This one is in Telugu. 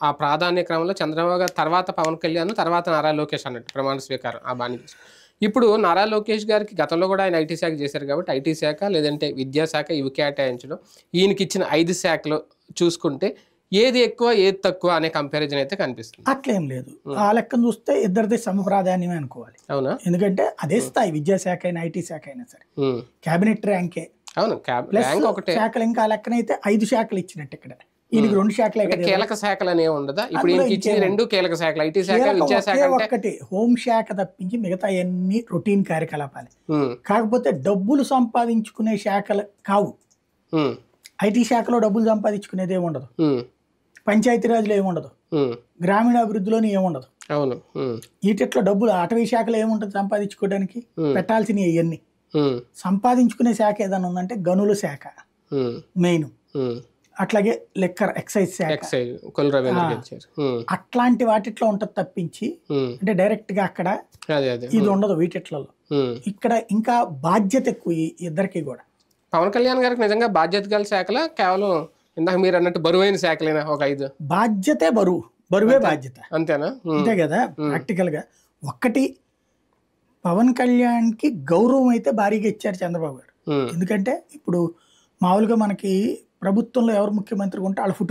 ఆ ప్రాధాన్య క్రమంలో చంద్రబాబు గారు తర్వాత పవన్ కళ్యాణ్, తర్వాత నారా లోకేష్ అన్నట్టు ప్రమాణ స్వీకారం ఆ బాణి. ఇప్పుడు నారా లోకేష్ గారికి గతంలో కూడా ఆయన ఐటీ శాఖ చేశారు కాబట్టి ఐటీ శాఖ లేదంటే విద్యాశాఖ ఇవి కేటాయించడం, ఈయనకిచ్చిన 5 శాఖలు చూసుకుంటే ఏది ఎక్కువ ఏది తక్కువ అనే కంపారిజన్ అయితే కనిపిస్తుంది. అట్లేం లేదు. ఆ లెక్కను చూస్తే ఇద్దరిది సమప్రాధాన్యమే అనుకోవాలి. అవునా? ఎందుకంటే అదే స్థాయి, విద్యాశాఖ అయినా ఐటీ శాఖ అయినా సరే కేబినెట్ ర్యాంకే. అవును, ర్యాంక్ ఒకటే. శాఖలు ఇంకా లెక్కనైతే 5 శాఖలు ఇచ్చినట్టు ఇక్కడ ఈయనకి 2 శాఖలే కదా. కీలక శాఖలు అనే ఉండదా? ఇప్పుడు ఈయనకి ఇచ్చిన 2 కీలక శాఖలు, ఐటీ శాఖ, విద్యాశాఖ. ఒక్కటి హోం శాఖ తప్పించి మిగతా అన్ని రొటీన్ కార్యకలాపాలే. కాకపోతే డబ్బులు సంపాదించుకునే శాఖలు కావు. ఐటీ శాఖలో డబ్బులు సంపాదించుకునేది ఏముండదు, పంచాయతీరాజ్లో ఏముండదు, గ్రామీణాభివృద్ధిలోని ఏముండదు. అవును, వీటిట్లో డబ్బులు అటవీ శాఖలో ఏముంటది సంపాదించుకోవడానికి, పెట్టాల్సినవి ఇవన్నీ. సంపాదించుకునే శాఖ ఏదైనా ఉందంటే గనుల శాఖ మెయిన్, అట్లాగే లెక్కర్ ఎక్సైజ్ శాఖ, అట్లాంటి వాటిట్లో ఉంటది తప్పించి అంటే డైరెక్ట్ గా అక్కడ ఇది ఉండదు వీటిట్లలో. ఇక్కడ ఇంకా బాధ్యత ఎక్కువ ఇద్దరికి కూడా. పవన్ కళ్యాణ్ గారికి నిజంగా బాధ్యత గల శాఖల కేవలం ఇందాక మీరు అన్నట్టు బరువైన శాఖలేనా ఒక 5? బాధ్యతే బరువే బాధ్యత, అంతేనా? అంతే కదా. ప్రాక్టికల్ గా ఒక్కటి పవన్ కళ్యాణ్ కి గౌరవం అయితే భారీగా ఇచ్చారు చంద్రబాబు గారు. ఎందుకంటే ఇప్పుడు మామూలుగా మనకి ప్రభుత్వంలో ఎవరు ముఖ్యమంత్రి ఉంటే వాళ్ళ